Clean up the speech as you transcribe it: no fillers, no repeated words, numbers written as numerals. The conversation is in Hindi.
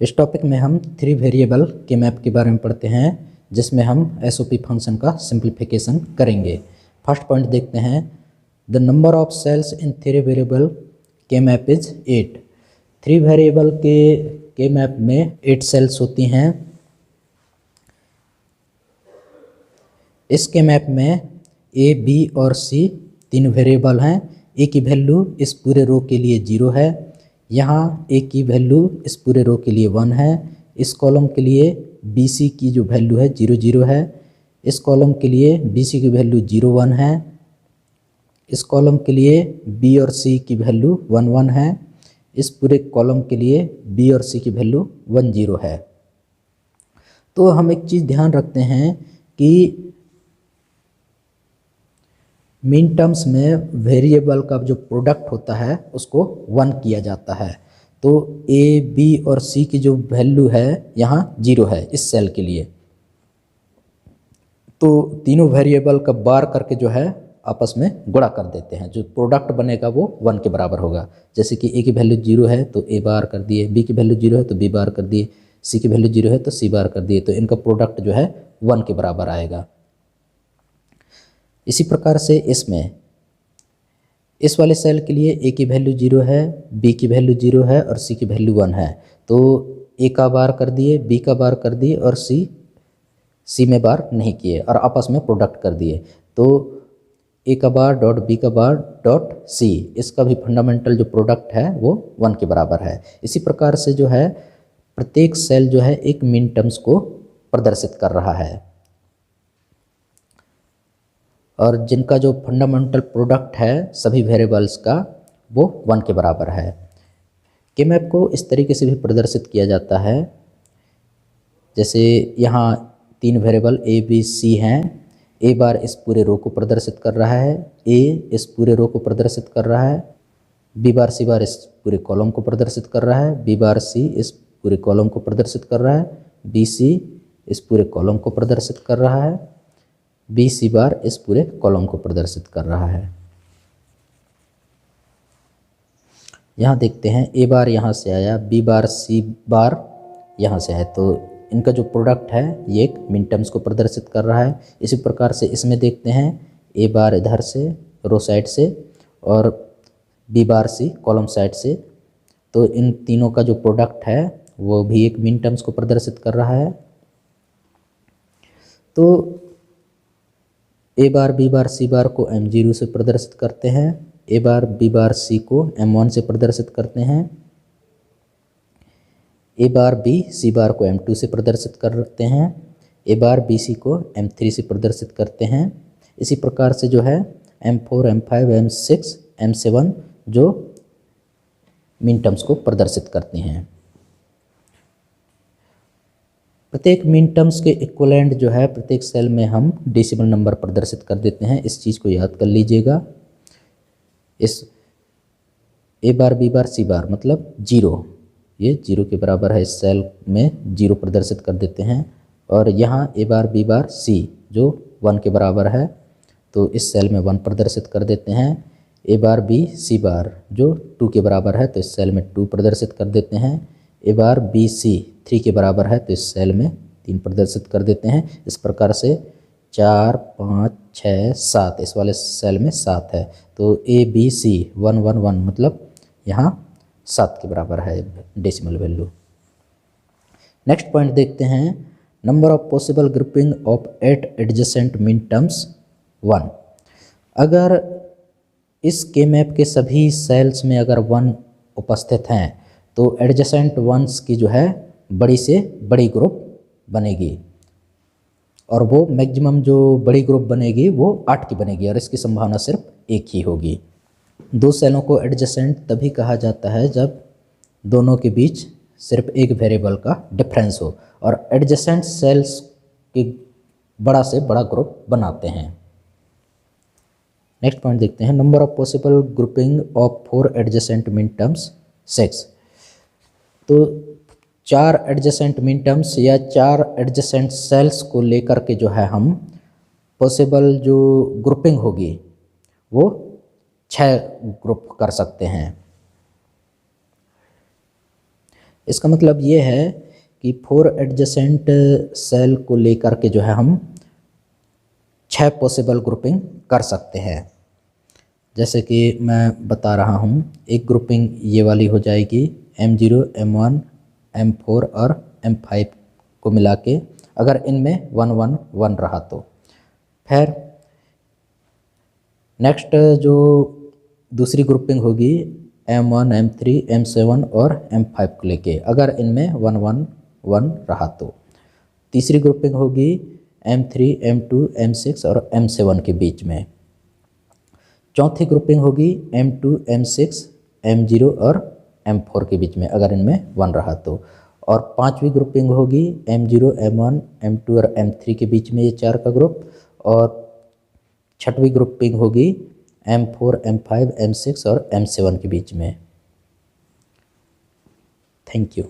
इस टॉपिक में हम थ्री वेरिएबल के मैप के बारे में पढ़ते हैं, जिसमें हम एसओपी फंक्शन का सिंप्लीफिकेशन करेंगे। फर्स्ट पॉइंट देखते हैं, the number of cells in three variable के मैप इज 8। थ्री वेरिएबल के मैप में 8 सेल्स होती हैं। इसके मैप में ए, बी और सी 3 वेरिएबल हैं। ए की वैल्यू इस पूरे रो के लिए 0 है। यहाँ ए की वैल्यू इस पूरे रो के लिए 1 है। इस कॉलम के लिए बी सी की जो वैल्यू है 0 0 है। इस कॉलम के लिए बी सी की वैल्यू 0 1 है। इस कॉलम के लिए बी और सी की वैल्यू 1 1 है। इस पूरे कॉलम के लिए बी और सी की वैल्यू 1 0 है। तो हम एक चीज़ ध्यान रखते हैं कि मीन टर्म्स में वेरिएबल का जो प्रोडक्ट होता है उसको 1 किया जाता है। तो ए, बी और सी की जो वैल्यू है यहाँ 0 है इस सेल के लिए। तो तीनों वेरिएबल का बार करके जो है आपस में गुणा कर देते हैं, जो प्रोडक्ट बनेगा वो 1 के बराबर होगा। जैसे कि ए की वैल्यू 0 है तो ए बार कर दिए, बी की वैल्यू 0 है तो बी बार कर दिए, सी की वैल्यू 0 है तो सी बार कर दिए, तो इनका प्रोडक्ट जो है 1 के बराबर आएगा। इसी प्रकार से इसमें इस वाले सेल के लिए ए की वैल्यू 0 है, बी की वैल्यू 0 है और सी की वैल्यू 1 है। तो ए का बार कर दिए, बी का बार कर दिए और सी में बार नहीं किए और आपस में प्रोडक्ट कर दिए। तो ए का बार डॉट बी का बार डॉट सी, इसका भी फंडामेंटल जो प्रोडक्ट है वो 1 के बराबर है। इसी प्रकार से जो है प्रत्येक सेल जो है एक मीन टर्म्स को प्रदर्शित कर रहा है और जिनका जो फंडामेंटल प्रोडक्ट है सभी वेरिएबल्स का वो 1 के बराबर है। के मैप को इस तरीके से भी प्रदर्शित किया जाता है, जैसे यहाँ 3 वेरिएबल ए, बी, सी हैं। ए बार इस पूरे रो को प्रदर्शित कर रहा है, ए इस पूरे रो को प्रदर्शित कर रहा है, बी बार सी बार इस पूरे कॉलम को प्रदर्शित कर रहा है, बी बार सी इस पूरे कॉलम को प्रदर्शित कर रहा है, बी सी इस पूरे कॉलम को प्रदर्शित कर रहा है, बी सी बार इस पूरे कॉलम को प्रदर्शित कर रहा है। यहाँ देखते हैं ए बार यहाँ से आया, बी बार सी बार यहाँ से है, तो इनका जो प्रोडक्ट है ये एक मिन टर्म्स को प्रदर्शित कर रहा है। इसी प्रकार से इसमें देखते हैं ए बार इधर से रो साइड से और B bar C column side से, तो इन तीनों का जो प्रोडक्ट है वो भी एक मिन टर्म्स को प्रदर्शित कर रहा है। तो ए बार बी बार सी बार को M0 से प्रदर्शित करते हैं, ए बार बी बार सी को M1 से प्रदर्शित करते हैं, ए बार बी सी बार को M2 से प्रदर्शित करते हैं, ए बार बी सी को M3 से प्रदर्शित करते हैं। इसी प्रकार से जो है M4 M5 M6 M7 जो मीन टर्म्स को प्रदर्शित करते हैं। प्रत्येक मीन टर्म्स के इक्विवेलेंट जो है प्रत्येक सेल में हम डेसिमल नंबर प्रदर्शित कर देते हैं। इस चीज़ को याद कर लीजिएगा। इस ए बार बी बार सी बार मतलब 0, ये 0 के बराबर है, इस सेल में 0 प्रदर्शित कर देते हैं। और यहाँ ए बार बी बार सी जो 1 के बराबर है तो इस सेल में 1 प्रदर्शित कर देते हैं। ए बार बी सी बार जो 2 के बराबर है तो इस सेल में 2 प्रदर्शित कर देते हैं। ए बार बी सी 3 के बराबर है तो इस सेल में 3 प्रदर्शित कर देते हैं। इस प्रकार से 4 5 6 7 इस वाले सेल में 7 है, तो ए बी सी 1 1 1 मतलब यहाँ 7 के बराबर है डेसिमल वैल्यू। नेक्स्ट पॉइंट देखते हैं, number of possible grouping of 8 adjacent mean terms 1। अगर इस के मैप के सभी सेल्स में अगर 1 उपस्थित हैं तो एडजेसेंट वंस की जो है बड़ी से बड़ी ग्रुप बनेगी और वो मैक्सिमम जो बड़ी ग्रुप बनेगी वो 8 की बनेगी और इसकी संभावना सिर्फ 1 ही होगी। 2 सेलों को एडजेसेंट तभी कहा जाता है जब दोनों के बीच सिर्फ एक वेरिएबल का डिफरेंस हो और एडजेसेंट सेल्स की बड़ा से बड़ा ग्रुप बनाते हैं। नेक्स्ट पॉइंट देखते हैं, number of possible grouping of 4 adjacent mean terms 6। तो 4 एडजेसेंट मीन टर्म्स या 4 एडजेसेंट सेल्स को लेकर के जो है हम पॉसिबल जो ग्रुपिंग होगी वो 6 ग्रुप कर सकते हैं। इसका मतलब ये है कि 4 एडजेसेंट सेल को लेकर के जो है हम 6 पॉसिबल ग्रुपिंग कर सकते हैं। जैसे कि मैं बता रहा हूँ, एक ग्रुपिंग ये वाली हो जाएगी M0, M1, M4 और M5 को मिला के, अगर इनमें 1 1 1 रहा तो। फिर नेक्स्ट जो दूसरी ग्रुपिंग होगी M1, M3, M7 और M5 को लेके, अगर इनमें 1 1 1 रहा तो। तीसरी ग्रुपिंग होगी M3, M2, M6 और M7 के बीच में। चौथी ग्रुपिंग होगी M2, M6, M0 और M4 के बीच में, अगर इनमें 1 रहा तो। और पांचवी ग्रुपिंग होगी M0, M1, M2 और M3 के बीच में, ये 4 का ग्रुप। और छठवीं ग्रुपिंग होगी M4, M5, M6 और M7 के बीच में। Thank you.